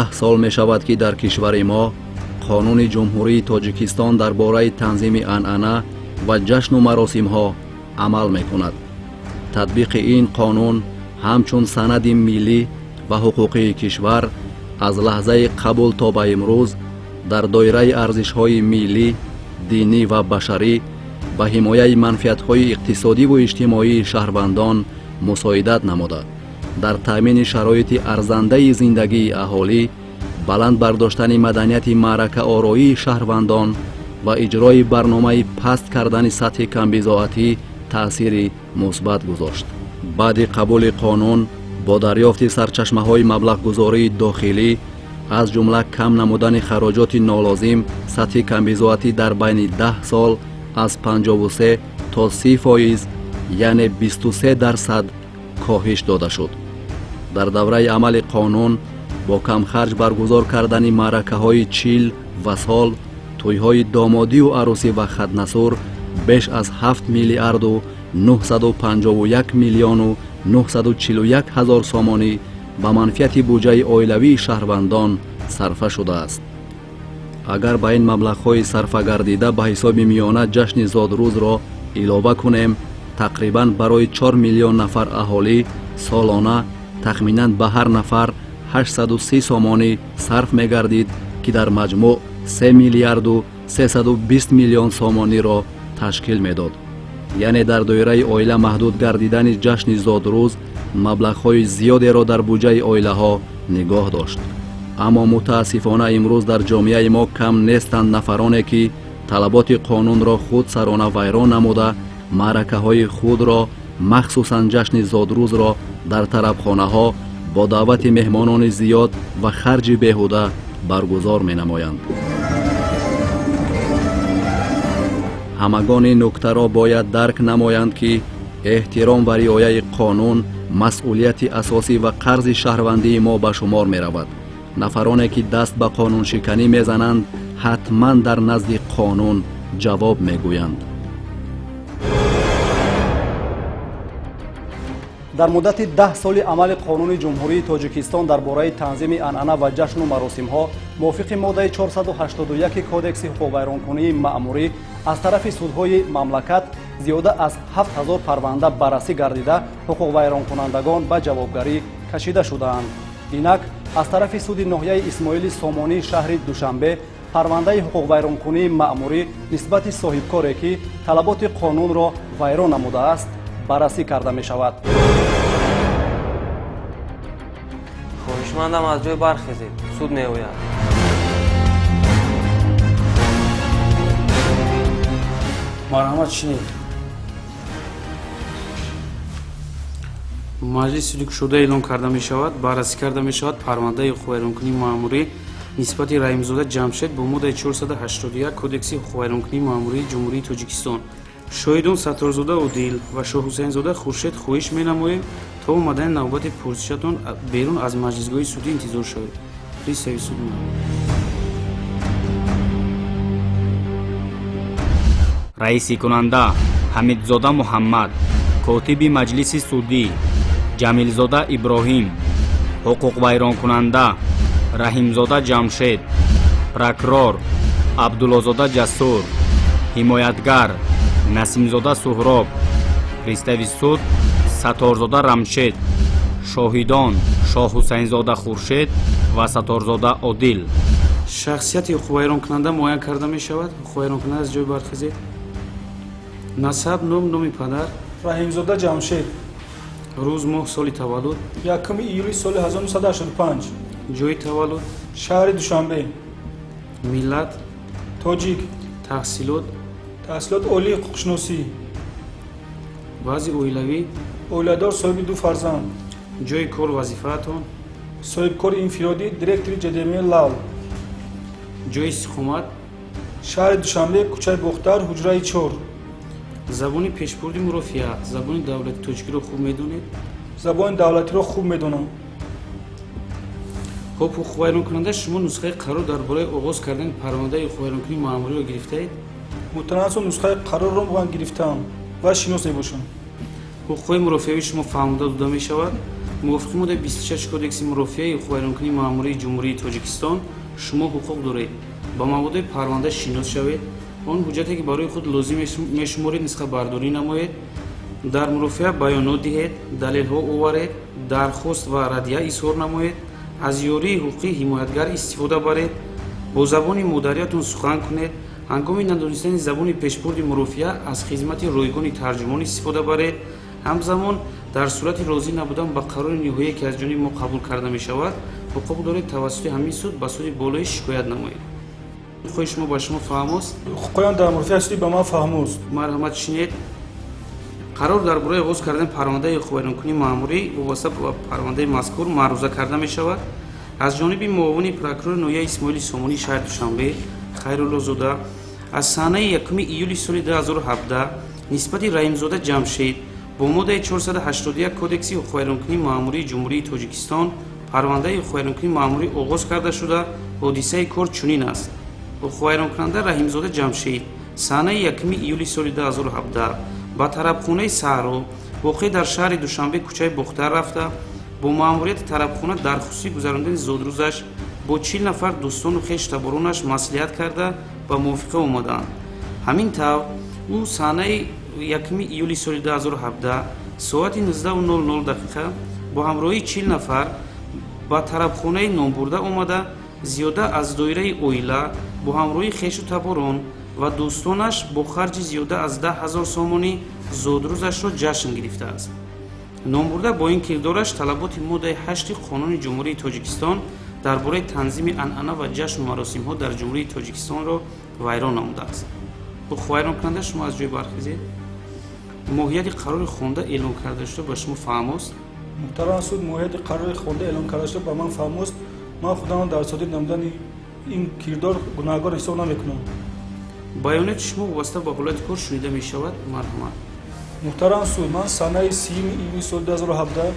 10 сол мешавад ки дар кишвари мо қонуни ҷумҳурии тоҷикистон дар бораи танзими анъана ва ҷашну маросимҳо амал мекунад. татбиқи ин қонун ҳамчун санади миллӣ ва ҳуқуқии кишвар аз лаҳзаи қабул то ба имрӯз дар доираи арзишҳои миллӣ, динӣ ва башарӣ ба ҳимояи манфиатҳои иқтисодиву иҷтимоии шаҳрвандон мусоидат намуда, дар таъмини шароити арзандаи зиндагии аҳолӣ, баланд бардоштани маданияти маъракаороии шаҳрвандон ва иҷрои барномаи паст кардани сатҳи камбизоатӣ таъсири мусбат гузошт. баъди қабули қонун бо дарёфти сарчашмаҳои маблағгузории дохилӣ, аз ҷумла кам намудани хароҷоти нолозим, сатҳи камбизоатӣ дар байни 10 сол аз 53 то 30%, яъне 23% коҳиш дода шуд. дар давраи амали қонун бо камхарҷ баргузор кардани маъракаҳои чил ва сол, тӯйҳои домодию арӯсӣ ва хатнасур беш аз 7 миллиарду 951 миллиону 941 ҳазор сомонӣ ба манфиати буҷаи оилавии шаҳрвандон сарфа шудааст. агар ба ин маблағҳои сарфагардида ба ҳисоби миёна ҷашни зодрӯзро илова кунем, тақрибан барои 4 миллион нафар аҳолӣ солона тахминан ба ҳар нафар 830 сомонӣ сарф мегардид, ки дар маҷмӯъ 3 миллиарду 320 миллион сомониро ташкил медод. яъне дар доираи оила маҳдуд гардидани ҷашни зодрӯз маблағҳои зиёдеро дар буҷаи оилаҳо нигоҳ дошт. аммо мутаассифона имрӯз дар ҷомеаи мо кам нестанд нафароне ки талаботи қонунро худ сарона вайрон намуда, маъракаҳои худро, махсусан ҷашни зодрӯзро дар тарабхонаҳо бо даъвати меҳмонони зиёд ва харҷи беҳуда баргузор менамоянд. ҳамагон ин нуктаро бояд дарк намоянд ки эҳтиром ва риояи қонун масъулияти асосӣ ва қарзи шаҳрвандии мо ба шумор меравад. нафароне ки даст ба қонуншиканӣ мезананд, ҳатман дар назди қонун ҷавоб мегӯянд. дар муддати 10 соли амали қонуни ҷумҳурии тоҷикистон дар бораи танзими анъана ва ҷашну маросимҳо мувофиқи моддаи 481 кодекси ҳуқуқвайронкунии маъмурӣ аз тарафи судҳои мамлакат зиёда аз 7000 парванда баррасӣ гардида ҳуқуқвайронкунандагон ба ҷавобгарӣ кашида шудаанд. инак аз тарафи суди ноҳияи исмоили сомонии шаҳри душанбе парвандаи ҳуқуқвайронкунии маъмурӣ нисбати соҳибкоре ки талаботи қонунро вайрон намудааст баррасӣ карда мешавад. хоҳишмандам аз ҷой бархезед, суд меояд. марҳамат шинед. маҷлис судикушуда эълон карда мешавад, баррасӣ карда мешавад парвандаи ҳуқуқвайронкунии маъмурӣ нисбати раҳимзода ҷамшед бо моддаи 481 кодекси ҳуқуқвайронкунии маъмурии ҷумҳурии тоҷикистон. шоҳидон сатторзода одил ва шоҳҳусайнзода хуршед хоҳиш менамоем то омадани навбати пурсишатон берун аз маҷлисгоҳи судӣ интизор шавед. пристави суд. раиси кунанда ҳамидзода муҳаммад, котиби маҷлиси судӣ ҷамилзода иброҳим, ҳуқуқвайронкунанда раҳимзода ҷамшед, прокурор абдуллозода ҷасур, ҳимоятгар насимзода суҳроб, пристави суд сатторзода рамшед, шоҳидон шоҳҳусайнзода хуршед ва сатторзода одил. шахсияти ҳуқуқвайронкунанда муайян карда мешавад. ҳуқуқвайронкунанда аз ҷой бархезед. насаб, номи падар раҳимзода ҷамшед, рӯз, моҳ, соли таваллуд 1 июли соли 1985, ҷои таваллуд шаҳри душанбе, миллат тоҷик, таҳсилот олии ҳуқуқшиносӣ, вазъи оилавӣ, оиладор, соҳиби 2 фарзанд, ҷои кор, вазифаатон, соҳибкори инфиродӣ, директори ҷдм лав, ҷои истиқомат, шаҳри душанбе, кӯчаи бохтар, ҳуҷраи 4. забони пешбурди мурофиат, забони давлати тоҷикиро хуб медонед? забони давлатиро хуб медонам. ҳоп ҳуқуқвайронкунанда шумо нусхаи қарор дар бораи оғоз кардани парвандаи ҳуқуқвайронкунии маъмуриро гирифтаед? мутаназзо нусхаи қарорро гирифтаам ва шинос мебошам. ҳуқуқҳои мурофиави шумо фаҳмода дода мешавад? мувофиқи моддаи 26 кодекси мурофиаи ҳуқуқвайронкунии маъмурии ҷумҳурии тоҷикистон шумо ҳуқуқ доред ба маводои парванда шинос шавед, он ҳуҷҷате ки барои худ лозим мешуморед нисхабардорӣ намоед, дар мурофиа баёнот диҳед, далелҳо оваред, дархост ва радъя изҳор намоед, аз ёрии ҳуқуқии ҳимоятгар истифода баред, бо забони модариятон сухан кунед, ҳангоми надонистани забони пешбурди мурофиа аз хизмати ройгони тарҷумон истифода баред, ҳамзамон дар сурати розӣ набудан ба қарори ниҳоие ки аз ҷониби мо қабул карда мешавад ҳуқуқ доред тавассути ҳамин суд ба суди болоӣ шикоят намоед. хоҳи шумо ба шумо фаҳмост? ҳуқуқоям дар мурофиаи суди ба ман фаҳмост. марҳамат шинед. қарор дар бораи оғоз кардани парвандаи ҳуқуқвайронкунии маъмурӣ вобаста ба парвандаи мазкур маъруза карда мешавад аз ҷониби муовини прокурори ноҳияи исмоили сомонии шаҳри душанбе хайруллозода аз санаи 1 июли соли 2017 нисбати раҳимзода ҷамшед бо моддаи 481 кодекси ҳуқуқвайронкунии маъмурии ҷумҳурии тоҷикистон парвандаи ҳуқуқвайронкунии маъмурӣ оғоз карда шуда ҳодисаи кор чунин аст. ҳуқуқвайронкунанда раҳимзода ҷамшед санаи 1 июли соли 2017 ба тарабхонаи саҳро воқеъ дар шаҳри душанбе кӯчаи бохтар рафта бо маъмурияти тарабхона дархости гузарондани зодрӯзаш бо 40 нафар дӯстону хештаборонаш маслиҳат карда ба мувофиқа омаданд. ҳамин тавр ӯ санаи 1 июли соли 2017 соати 19:00 бо ҳамроҳии 40 нафар ба тарабхонаи номбурда омада зиёда аз доираи оила бо ҳамроҳии хешу таборон ва дӯстонаш бо харҷи зиёда аз 10 000 сомонӣ зодрӯзашро ҷашн гирифтааст. номбурда бо ин кирдораш талаботи моддаи 8 қонуни ҷумҳурии тоҷикистон дар бораи танзими анъана ва ҷашну маросимҳо дар ҷумҳурии тоҷикистонро вайрон намудааст. ҳуқуқвайронкунанда шумо аз ҷой бархезед. моҳияти қарори хонда эълон карда шуда ба шумо фаҳмост? муҳтарам суд, моҳияти қарори хонда эълон карда шуда ба ман фаҳмост. ман худамро дар содир намудани ин кирдор гунаҳгор ҳисоб намекунам. баёноти шумо вобаста ба ҳолати кор шунида мешавад. марҳамат. муҳтарам суд, ман санаи 3 июли соли 2017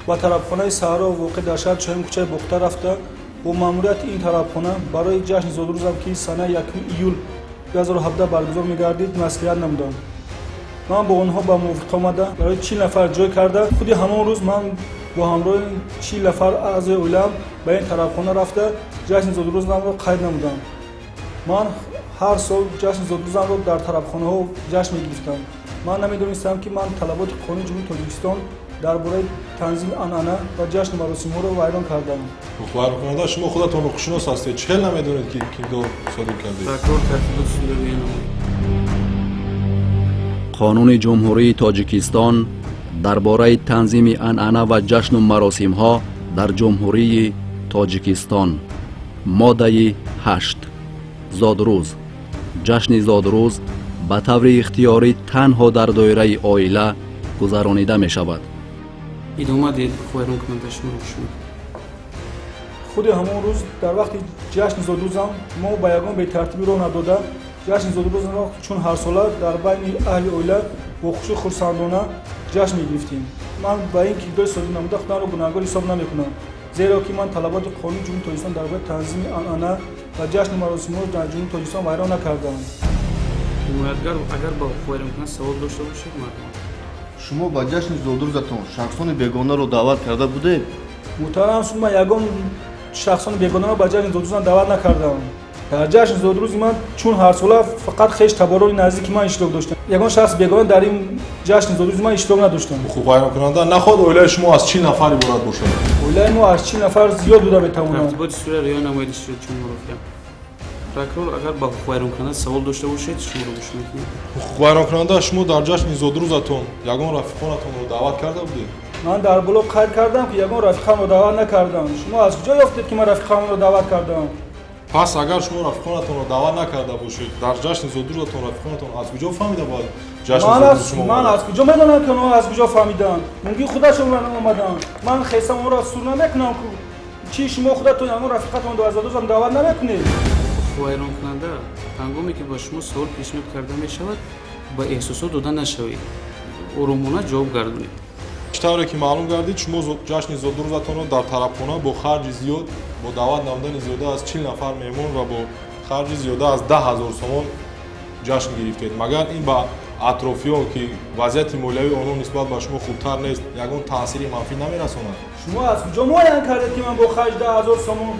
ба тарабхонаи саҳро воқеъ дар шаҳри чорум кӯчаи бохтар рафта бо маъмурияти ин тарабхона барои ҷашни зодрӯзам ки санаи 1 июл 2017 баргузор мегардид маслиҳат намудам. ман бо онҳо ба мувофиқа омада барои 40 нафар ҷой карда худи ҳамон рӯз ман бо ҳамроҳи 40 нафар аъзои оилаам ба ин тарабхона рафта ҷашни зодрӯзамро қайд намудам. ман ҳар сол ҷашни зодрӯзамро дар тарабхонаҳо ҷашн мегирифтам. ман намедонистам ки ман талаботи қонуни ҷумҳурии тоҷикистон дар бораи танзими анъана ва ҷашну маросимҳоро вайрон кардам. ҳуқуқвайронкунанда шумо худатон ҳуқуқшинос ҳастед, чел намедонед ки кирдор содир кардед? прокурор тартиботи судро бинамоед. қонуни ҷумҳурии тоҷикистон дар бораи танзими анъана ва ҷашну маросимҳо дар ҷумҳурии тоҷикистон моддаи 8 зодрӯз ҷашни зодрӯз ба таври ихтиёрӣ танҳо дар доираи оила гузаронида мешавад. идома дед. ҳуқуқвайронкунанда шумо шунед. худи ҳамон рӯз дар вақти ҷашни зодрӯзам мо ба ягон бетартибӣ роҳ надода ҷашни зодрӯзамро чун ҳарсола дар байни аҳли оила бо хуши хурсандона ҷашн мегирифтем. ман ба ин кирдори содир намуда худамро гунаҳгор ҳисоб наметунам, зеро ки ман талаботи қонуни ҷумҳурии тоҷикистон дар бораи танзими анъана ва ҷашну маросимҳоро дар ҷумҳурии тоҷикистон вайрон накардам. ҳимоятгар агар ба ҳуқуқвайронкунанда савол дошта бошед марҳамат. шумо ба ҷашни зодрӯзатон шахсони бегонаро даъват карда будед? муҳтарам суд, ман ягон шахсони бегонаро ба ҷашни зодрӯзам даъват накардам. дар ҷашни зодрӯзи ман чун ҳарсола фақат хеш таборони наздики ман иштирок доштанд. ягон шахс бегона дар ин ҷашни зодрӯзи ман иштирок надоштанд. ҳуқуқвайронкунанда нахоҳад оилаи шумо аз 40 нафар иборат бошад. оилаи мо аз 40 нафар зиёд буда метавонад. тартиботи судро риоя намоед шуд чун мурофиа. прокурор агар ба ҳуқуқвайронкунанда савол дошта бошед шуморо гӯш мекунем. ҳуқуқвайронкунанда шумо дар ҷашни зодрӯзатон ягон рафиқонатонро даъват карда будед? ман дар боло қайд кардам ки ягон рафиқамро даъват накардам. шумо аз куҷо ёфтед ки ман рафиқамро даъват кардам? пас агар шумо рафиқонатонро даъват накарда бошед дар ҷашни зодрӯзатон рафиқонатон аз куҷо фаҳмида бояд ҷашни зодрӯзи шумо? ман аз куҷо медонам ки онҳо аз куҷо фаҳмиданд? мунги худашон омаданд. ман хесам онро сур намекунам ки чи шумо худатон ягон рафиқатон аз зодрӯзам даъват намекунед? ҳуқуқвайронкунанда ҳангоме ки ба шумо савол пешниҳод карда мешавад ба эҳсосот дода нашавед, оромона ҷавоб гардонед. тавре ки маълум гардид шумо ҷашни зодрӯзатонро дар тарабхона бо харҷи зиёд бо даъват намудани зиёда аз 40 нафар меҳмон ва бо харҷи зиёда аз 10 000 сомон ҷашн гирифтед. магар ин ба атрофиён ки вазъияти молиявии онҳо нисбат ба шумо хубтар нест ягон таъсири манфӣ намерасонад? шумо аз куҷо муайян кардед ки ман бо хаҷ 10,000 сомон?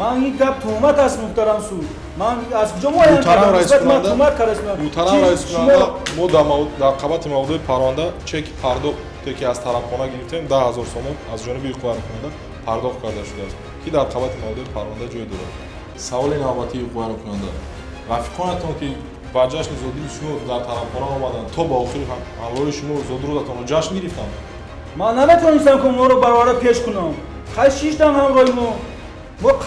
ман ин гап туҳмат аст муҳтарам суд. ман аз куҷо муайян кардам нисбат ман туҳмат кардам? муҳтарам раискунанда мо дар қабати мавдӯи парванда чеки пардохте ки аз тарафхона гирифтем 10,000 сомон аз ҷониби қуввайронкунанда пардохт карда шудааст ки дар қабати мавдӯи парванда ҷой дорад. саволи навбатии қуввайронкунанда, рафиқонатон ки ба ҷашни зодуи шумо дар тарафхона омаданд то ба охири ҳамроҳи шумо зодурӯзатонро ҷашн гирифтанд? ман наметавонистам ки онҳоро баровара пеш кунам. қайд шиштам ҳамроҳи мо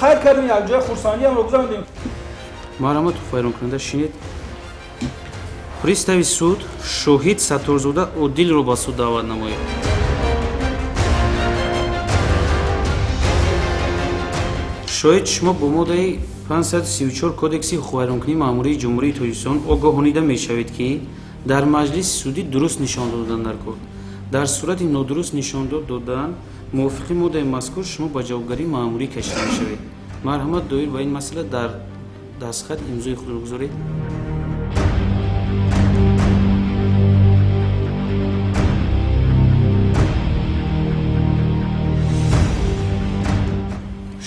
қайд кардем якҷоя хурсандиамро гузаронидем. марҳамат қуввайронкунанда шинед. пристави суд шоҳид сатторзода одилро ба суд даъват намоед. шоҳид шумо бо моддаи 534 кодекси ҳуқуқвайронкунии маъмурии ҷумҳурии тоҷикистон огоҳонида мешавед ки дар маҷлиси судӣ дуруст нишон додан дар кор. дар сурати нодуруст нишондод додан мувофиқи моддаи мазкур шумо ба ҷавобгарии маъмурӣ кашида мешавед. марҳамат доир ба ин масъала дар дастхат имзои худро гузоред.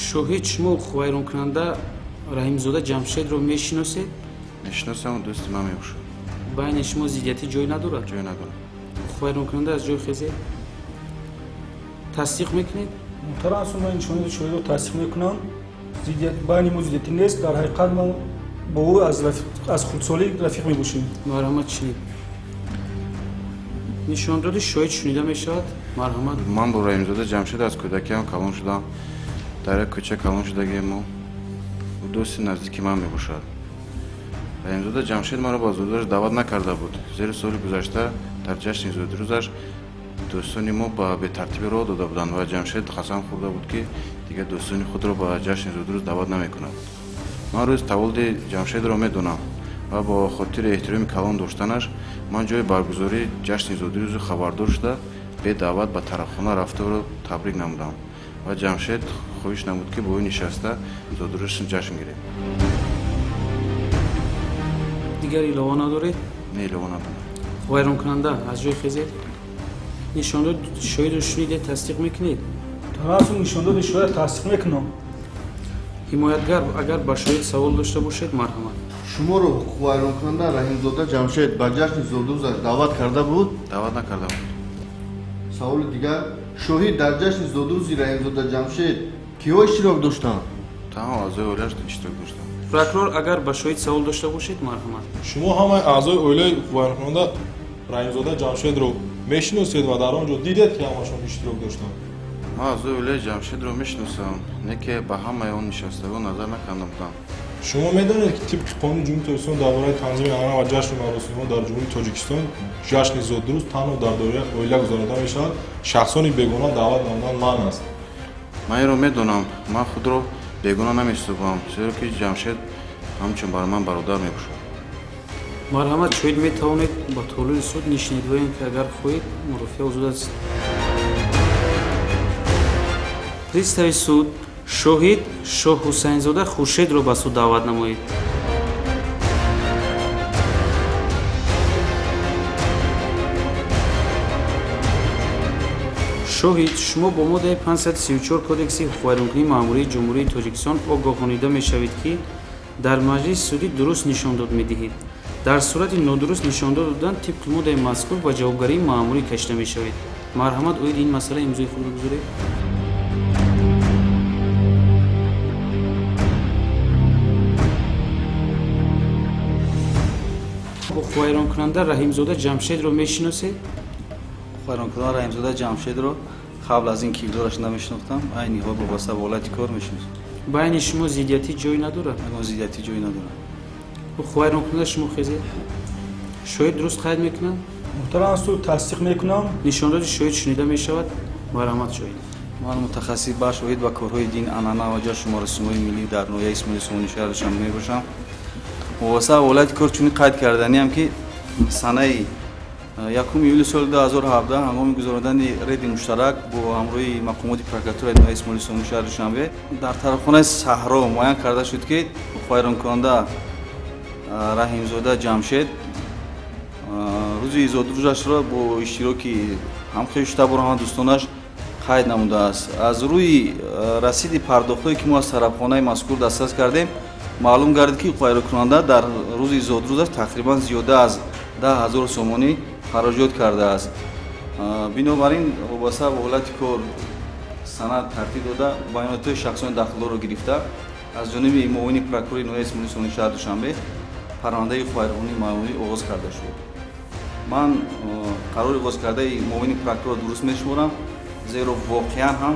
шоҳид шумо қуввайронкунанда раҳимзода ҷамшедро мешиносед? мешиносам, дӯсти ман мебошад. байни шумо зиддиятӣ ҷой надорад? ҷой надорад. қуввайронкунанда аз ҷой хезед? тасдиқ мекунед? муҳтарам суд, ман нишонаи шоҳидро тасдиқ мекунам. байни мо зиддиятӣ нест. дар ҳақиқат ман бо ӯ аз хурдсолӣ рафиқ мебошем. марҳамат шинед. нишондоди шоҳид шунида мешавад? марҳамат. ман бо раҳимзода ҷамшед аз кӯдакиам калон шудам. дар як кӯча калон шудагем мо. ӯ дӯсти наздики ман мебошад. раҳимзода ҷамшед маро ба зодураш даъват накарда буд. зери соли гузашта дар ҷашни зодирӯзаш дӯстони мо ба бетартибӣ роҳ дода буданд ва ҷамшед қасам хӯрда буд ки дигар дӯстони худро ба ҷашни зодирӯз даъват намекунад. ман рӯз таваллуди ҷамшедро медонам ва бо хотири эҳтироми калон доштанаш ман ҷои баргузории ҷашни зодирӯзу хабардор шуда бе даъват ба тарафхона рафта ӯро табрик намудам ва ҷамшед хоҳиш намуд ки бо ӯ нишаста зодирӯзашро ҷашн гирем. дигар илова надоред? не илова надорам. қуввайронкунанда аз ҷой хезед? нишондоди шоҳидро шунидед, тасдиқ мекунед? муҳтарам суд, нишондоди шоҳид тасдиқ мекунам. ҳимоятгар агар ба шоҳид савол дошта бошед, марҳамат. шуморо қуввайронкунанда раҳимзода ҷамшед ба ҷашни зодирӯзаш даъват карда буд? даъват накарда буд. саволи дигар, шоҳид дар ҷашни зодирӯзи раҳимзода ҷамшед киҳо иштирок доштанд? танҳо аъзои оилааш иштирок доштанд. прокурор агар ба шоҳид савол дошта бошед, марҳамат. шумо ҳамаи аъзои оилаи қуввайронкунанда раҳимзода ҷамшедро мешиносед ва дар он ҷо дидед ки ҳамашон иштирок доштанд? ман аъзои оилаи ҷамшедро мешиносам, не ки ба ҳамаи он нишастагон назар накарда будам. шумо медонед ки тибқи қонуни ҷумҳурии тоҷикистон дар бораи танзими анъана ва ҷашну маросимҳо дар ҷумҳурии тоҷикистон ҷашни зодирӯз танҳо дар доираи оила гузаронида мешавад. шахсони бегона даъват намудан манъ аст. ман инро медонам. ман худро бегона намеҳисобам, зеро ки ҷамшед ҳамчун бар ман бародар мебошад. марҳамат, шоҳид метавонед ба толуи суд нишонид воем ки агар хоҳед мурофиа озод аст. пристави суд шоҳид шоҳҳусайнзода хуршедро ба суд даъват намоед. шоҳид шумо бо моддаи 534 кодекси ҳуқуқвайронкунии маъмурии ҷумҳурии тоҷикистон огоҳонида мешавед ки дар маҷлиси судӣ дуруст нишондод медиҳед. дар сурати нодуруст нишондод додан тибқи моддаи мазкур ба ҷавобгарии маъмурӣ кашида мешавед. марҳамат, оид ин масъала имзои худро гузоред. қуввайронкунанда раҳимзода ҷамшедро мешиносед? қуввайронкунанда раҳимзода ҷамшедро қабл аз ин ки гузораш намешинохтам, айни ҳол вобаста ба ҳолати кор мешиносам. байни шумо зиддиятӣ ҷой надорад? ягон зиддиятӣ ҷой надорад. қуввайронкунанда шумо хезед? шоҳид дуруст қайд мекунад? муҳтарам суд, тасдиқ мекунам. нишондоди шоҳид шунида мешавад? марҳамат шоҳид. ман мутахассис ба шоҳид ва корҳои дин, анъана ва ҷашну маросимҳои миллӣ дар ноҳияи исмоили сомонӣ шаҳр душанбе мебошам. вобаста ба ҳолати кор чунин қайд карданиам ки санаи 1 июли соли 2017 ҳангоми гузарондани рейди муштарак бо ҳамроҳи мақомоти прокуратураи ноҳияи исмоили сомонӣ шаҳри душанбе дар тарафхонаи саҳро муайян карда шуд ки қуввайронкунанда раҳимзода ҷамшед рӯзи изодурӯзашро бо иштироки ҳамхӯи штабу роҳандӯстонаш қайд намудааст. Аз рӯи расиди пардохтое ки мо аз тарабхонаи мазкур дастрас кардем, маълум гардид ки қайрокунанда дар рӯзи изодурӯзаш тақрибан зиёда аз 10 000 сомонӣ хароҷот кардааст. Бинобар ин вобаста ба ҳолати кор санад тартиб дода байонотҳои шахсони дахлдорро гирифта аз ҷониби муовини прокурори ноҳияи Исмоили Сомонӣ шаҳри Душанбе парвандаи вайронкунии маъмурӣ оғоз карда шуд. Ман қарори оғозкардаи муовини прокурор дуруст мешуморам, зеро воқеан ҳам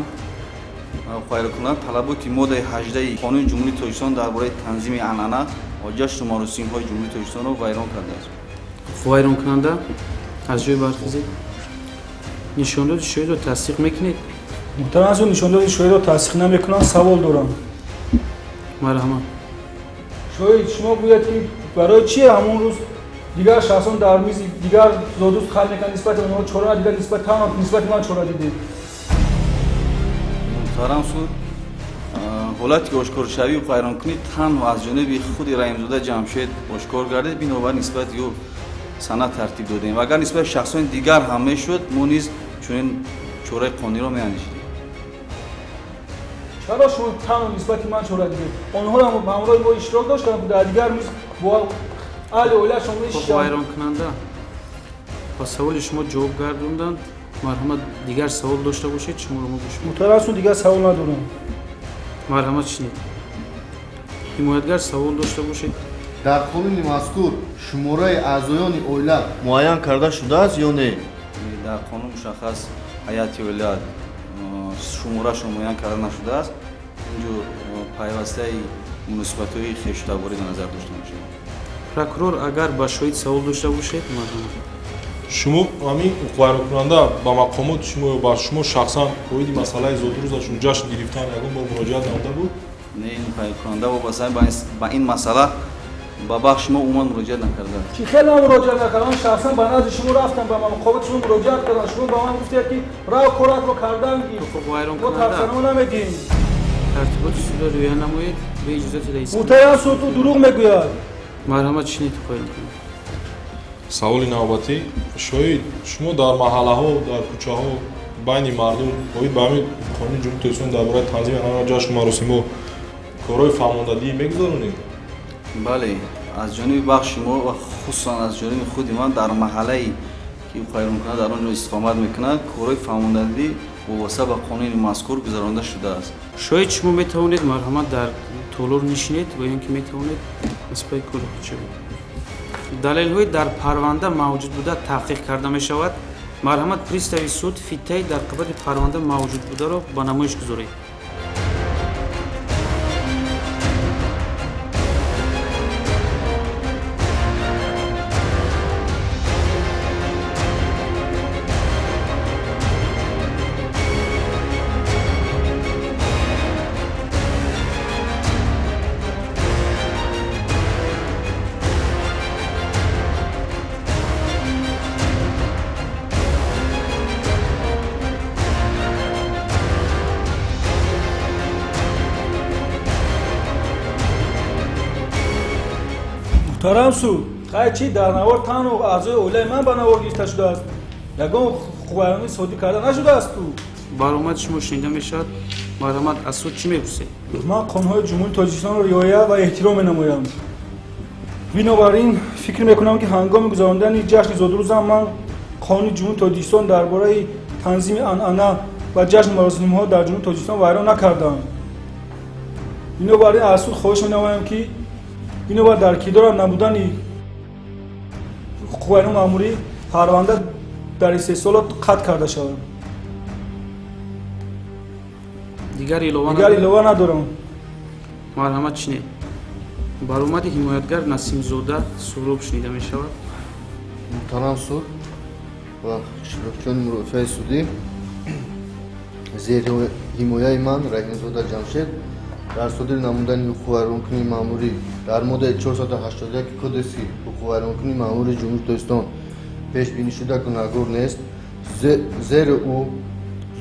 вайронкунанда талаботи моддаи 18 Қонуни Ҷумҳурии Тоҷикистон дар бораи танзими анъана ва ҷашну маросимҳои Ҷумҳурии Тоҷикистонро вайрон кардааст. вайронкунанда аз ҷой бархезед. нишондоди шоидро тасдиқ мекунед? муҳтарам азиз, нишондоди шоидро тасдиқ намекунам. Савол дорам. марҳамат. шоид шумо гӯед ки барои чие ҳамон рӯз дигар шахсон дар мизи дигар зодуз халқ мекунанд, нисбати онҳо чора надидед, нисбати ман чора дидед? муҳтарам суд, ҳолате ки ошкоршавии вайронкунӣ танҳо аз ҷониби худи Раимзода Ҷамшед ошкор гардид, бинобар нисбати ӯ санад тартиб додем. ва агар нисбати шахсони дигар ҳам мешуд, мо низ чунин чораи қонуниро меандешидем. чаро шумо танҳо нисбати ман чора дидед? онҳоро ҳамроҳи мо иштирок доштанд, дар дигар миз бо аҳли оила шумо мешиданд. вайронкунанда ба саволи шумо ҷавоб гардонданд. марҳамат, дигар савол дошта бошед, шуморо мо гӯш медиҳем. муҳтарам суд, дигар савол надорам. марҳамат, шинед. ҳимоятгар савол дошта бошед. дар қонуни мазкур шумораи аъзоёни оила муайян карда шудааст ё не? дар қонун мушаххас ҳайати оила шуморашро муайян карда нашудааст. инҷо пайвастаи муносибатҳои хештаборӣ дар назар дошта мешавад. прокурор агар ба шоид савол дошта бошед, марҳамат. шумо ҳамин вайронкунанда ба мақомоти шумо ё ба шумо шахсан оиди масъалаи зодурӯзашон ҷашн гирифтан ягон бор муроҷиат намуда буд? не, ин вайронкунанда вобаста ба ин масъала ба бахши мо умуман муроҷиат накардааст. чи хеле ман муроҷиат накардам. Ман шахсан ба назди шумо рафтам, ба мақомоти шумо муроҷиат кардам. шумо ба ман гуфтед ки рав коракро кардан ки خب мо вайронкунанда тақсирнама намедиҳем. тартиботи судро риоя намоед ба иҷозати раис. муҳтарам суд, ӯ дурӯғ мегӯяд. марҳамат, шинед вайронкунанда. саволи навбатӣ, шоид шумо дар маҳаллаҳо дар кӯчаҳо байни мардум оид ба ҳамин Қонуни Ҷумҳурии Тоҷикистон дар бораи танзими анъана ва ҷашну маросимҳо корҳои фаҳмондагӣ мегузаронед? бале, аз ҷониби бахши мо ва хусусан аз ҷониби худи ман дар маҳаллае ки вайронкунанда дар он ҷо истиқомат мекунад, корҳои фаҳмондагӣ вобаста ба қонуни мазкур гузаронда шудааст. шоид шумо метавонед марҳамат дар толор нишинед ва ё ки метавонед нисбати кори худ шавед. далелҳои дар парванда мавҷуд буда таҳқиқ карда мешавад. марҳамат, пристави суд фиттаи дар қабати парванда мавҷуд бударо ба намоиш гузоред. муҳтарам суд, қай чи дар навор танҳо аъзои оилаи ман ба навор гирифта шудааст? ягон вайронӣ содир карда нашудааст ӯ? баромади шумо шунида мешавад. марҳамат, аз суд чӣ мепурсед? ман қонунҳои Ҷумҳурии Тоҷикистонро риоя ва эҳтиром менамоям. бинобар ин фикр мекунам ки ҳангоми гузарондани ҷашни зодурӯзам ман Қонуни Ҷумҳурии Тоҷикистон дар бораи танзими анъана ва ҷашну маросимҳо дар Ҷумҳурии Тоҷикистон вайрон накардам. бинобар ин аз суд хоҳиш менамоям ки бинобар дар кидора набудани ҳуқуқвайрони маъмурӣ парванда дар 3 сола қатъ карда шавад. дигар илова надорам. марҳамат, шинед. баромади ҳимоятгар Насимзода Суроб шунида мешавад. муҳтарам суд ва иштирокчиёни мурофиаи судӣ, зери ҳимояи ман Раҳимзода Ҷамшед дар содир намудани ҳуқуқвайронкунии маъмурӣ дар моддаи 481 Кодекси ҳуқуқвайронкунии маъмурии Ҷумҳурии Тоҷикистон пешбинишуда гунаҳкор нест, зеро ӯ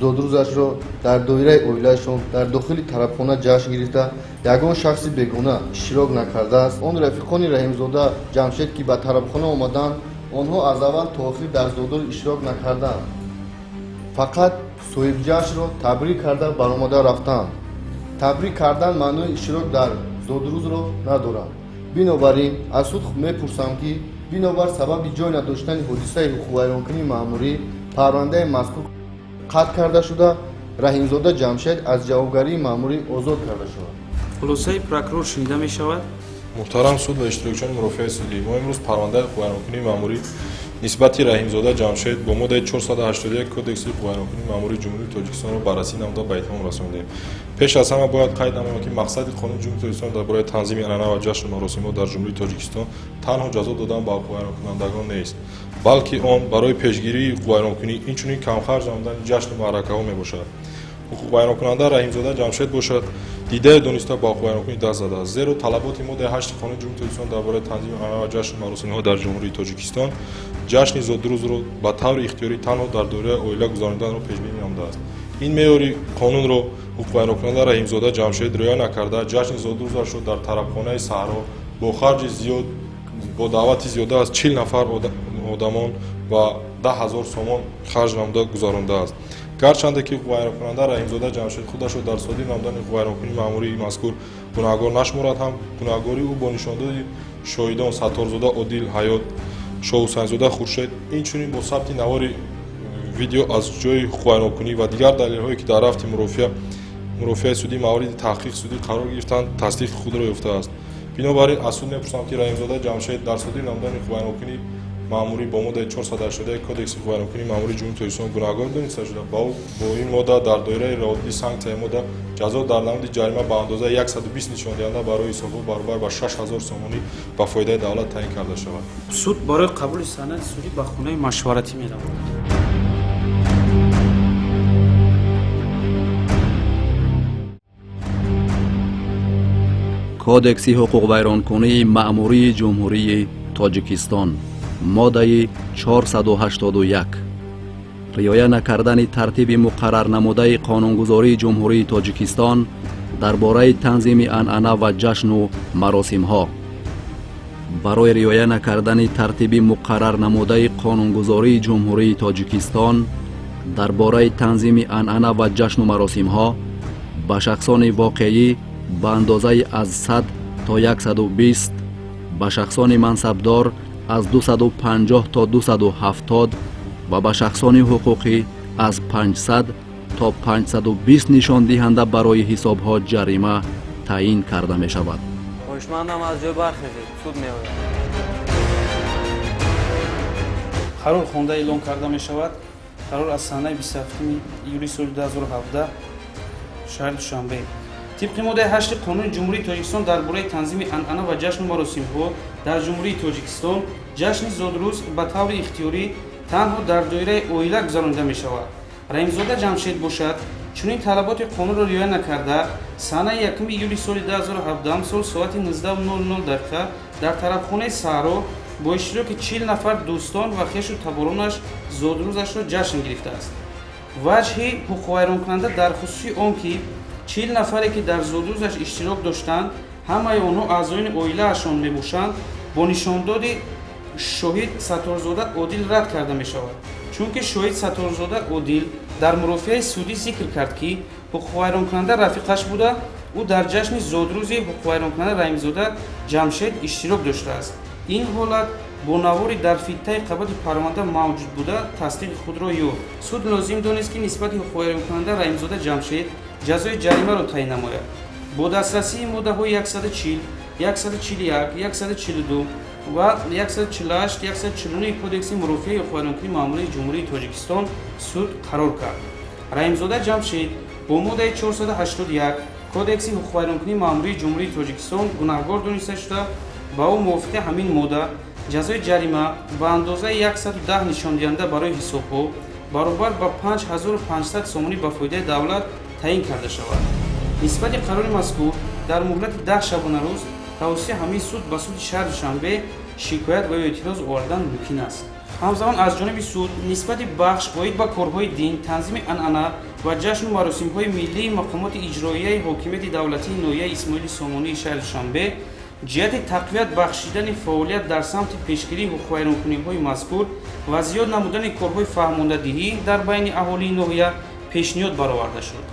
зодурӯзашро дар доираи оилаашон дар дохили тарабхона ҷашн гирифта ягон шахси бегона иштирок накардааст. он рафиқони Раҳимзода Ҷамшед ки ба тарабхона омаданд, онҳо аз аввал то охир дар зодур иштирок накарданд. Фақат соҳибҷашнро табрик карда баромада рафтанд. Табрик кардан маънои иштирок дар зодурӯзро надорад. Бинобар ин аз суд мепурсам ки бинобар сабаби ҷой надоштани ҳодисаи ҳуқуқвайронкунии маъмурӣ парвандаи мазкур қатъ карда шуда Раҳимзода Ҷамшед аз ҷавобгарии маъмурӣ озод карда шавад. хулосаи прокурор шунида мешавад. муҳтарам суд ва иштирокчиёни мурофиаи судӣ, мо имрӯз парвандаи ҳуқуқвайронкунии маъмурӣ нисбати Раҳимзода Ҷамшед бо моддаи 481 кодекси ҳуқуқвайронкунии маъмурии Ҷумҳурии Тоҷикистонро баррасӣ намуда ба итмом расондем. Пеш аз ҳама бояд қайд намоям ки мақсади Қонуни Ҷумҳурии Тоҷикистон дар бораи танзими анъана ва ҷашну маросимҳо дар Ҷумҳурии Тоҷикистон танҳо ҷазо додан ба ҳуқуқвайронкунандагон нест, балки он барои пешгирии ҳуқуқвайронкунӣ инчунин камхарҷ намудани ҷашну маъракаҳо мебошад. ҳуқуқвайронкунанда Раҳимзода Ҷамшед бошад, идея дониста ба ҳуқуқвайронкунӣ даст задааст, зеро талаботи моддаи 8 Қонуни Ҷумҳурии Тоҷикистон дар бораи танзими анъана ва ҷашну маросимҳо дар Ҷумҳурии Тоҷикистон ҷашни зодурӯзро ба таври ихтиёрӣ танҳо дар доираи оила гузарониданро пешбинӣ намудааст. Ин меъёри қонунро ҳуқуқвайронкунанда Раҳимзода Ҷамшед риоя накарда ҷашни зодурӯзашро дар тарабхонаи Саҳро бо харҷи зиёд бо даъвати зиёда аз 40 нафар одамон ва 10,000 сомон харҷ намуда гузарондааст. гарчанде ки ҳуқуқвайронкунанда Раҳимзода Ҷамшед худашро дар содир намудани ҳуқуқвайронкунии маъмурии мазкур гунаҳгор нашуморад, ҳам гунаҳгории ӯ бо нишондоди шоҳидон Сатторзода Одил Ҳаёт, Шоҳусайнзода Хуршед, инчунин бо сабти навори видео аз ҷои ҳуқуқвайронкунӣ ва дигар далелҳое ки дар рафти мурофиаи судӣ мавриди таҳқиқи судӣ қарор гирифтанд, тасдиқи худро ёфтааст. Бинобар ин аз суд мепурсам ки Раҳимзода Ҷамшед дар содир намудани ҳуқуқвайронкунии маъмурӣ бо моддаи 481 кодекси ҳуқуқвайронкунии маъмурии Ҷумҳурии Тоҷикистон гунаҳгор дониста шуда, бо ин модда дар доираи раодди санксияи модда ҷазо дар намуди ҷарима ба андозаи 120 нишондиҳанда барои ҳисобҳо баробар ба 6000 сомонӣ ба фоидаи давлат таъин карда шавад. суд барои қабули санади судӣ ба хонаи машваратӣ меравад. кодекси ҳуқуқвайронкунии маъмурии ҷумҳурии тоҷикистон моддаи 481 риоя накардани тартиби муқаррар намудаи қонунгузории ҷумҳурии тоҷикистон дар бораи танзими анъана ва ҷашну маросимҳо. барои риоя накардани тартиби муқаррар намудаи қонунгузории ҷумҳурии тоҷикистон дар бораи танзими анъана ва ҷашну маросимҳо ба шахсони воқеӣ ба андозаи аз 100 то 120, ба шахсони мансабдор аз 250 то 270 ва ба шахсони ҳуқуқӣ аз 500 то 520 нишондиҳанда барои ҳисобҳо ҷарима таъин карда мешавад. хоҳишмандам аз ҷой бархезед, суд меояд. қарор хонда эълон карда мешавад. қарор аз санаи 27 июли соли 2017 шаҳри Душанбе. тибқи моддаи 8 Қонуни Ҷумҳурии Тоҷикистон дар бораи танзими анъана ва ҷашну маросимҳо дар Ҷумҳурии Тоҷикистон ҷашни зодрӯз ба таври ихтиёрӣ танҳо дар доираи оила гузаронида мешавад. Раҳимзода Ҷамшед бошад, чунин талаботи қонунро риоя накарда, санаи 1 июли соли 2017 сол соати 19:00 дар тарабхонаи Саҳро бо иштироки 40 нафар дӯстон ва хешу таборонаш зодрӯзашро ҷашн гирифтааст. ваҷҳи ҳуқуқвайронкунанда дар хусуси он ки 40 нафаре ки дар зодрӯзаш иштирок доштанд, ҳамаи онҳо аъзоёни оилаашон мебошанд, бо нишондоди шоҳид Сатторзода Одил рад карда мешавад. чунки шоҳид Сатторзода Одил дар мурофиаи судӣ зикр кард ки ҳуқуқвайронкунанда рафиқаш буда, ӯ дар ҷашни зодрӯзи ҳуқуқвайронкунанда Раҳимзода Ҷамшед иштирок доштааст. ин ҳолат бо навори дар фиттаи қабати парванда мавҷуд буда тасдиқи худро ёфт. суд лозим донист ки нисбати ҳуқуқвайронкунанда Раҳимзода Ҷамшед ҷазои ҷаримаро таъин намояд. бо дастрасии моддаҳои 140, 141, 142 ва 148, 149 кодекси мурофиаи ҳуқуқвайронкунии маъмурии Ҷумҳурии Тоҷикистон суд қарор кард. Раҳимзода Ҷамшед бо моддаи 481 кодекси ҳуқуқвайронкунии маъмурии Ҷумҳурии Тоҷикистон гунаҳгор дониста шуда, ба ӯ мувофиқи ҳамин модда ҷазои ҷарима ба андозаи 110 нишондиҳанда барои ҳисобҳо баробар ба 5500 сомонӣ ба фоидаи давлат таъин карда шавад. нисбати қарори мазкур дар муҳлати 10 шабонарӯз тавассути ҳамин суд ба суди шаҳри Душанбе шикоят ва ё эътироз овардан мумкин аст. ҳамзамон аз ҷониби суд нисбати бахш оид ба корҳои дин, танзими анъана ва ҷашну маросимҳои миллии мақомоти иҷроияи ҳокимияти давлатии ноҳияи Исмоили Сомонии шаҳри Душанбе ҷиҳати тақвият бахшидани фаъолият дар самти пешгирии ҳуқуқвайронкуниҳои мазкур ва зиёд намудани корҳои фаҳмондадиҳӣ дар байни аҳолии ноҳия пешниҳод бароварда шуд.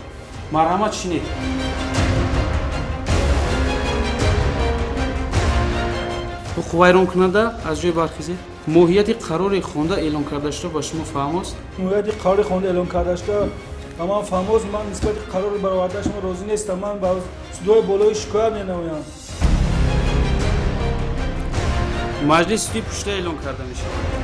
марҳамат шинед. ҳуқуқвайронкунанда аз ҷой бархезед. моҳияти қарори хонда эълон кардашуда ба шумо фаҳмост? моҳияти қарори хонда эълон кардашуда ба ман фаҳмост. ман нисбати қарори баровардашон розӣ нестам. ман ба судҳои болоӣ шикоят менамоям. маҷлис судӣ пушта эълон карда мешавад.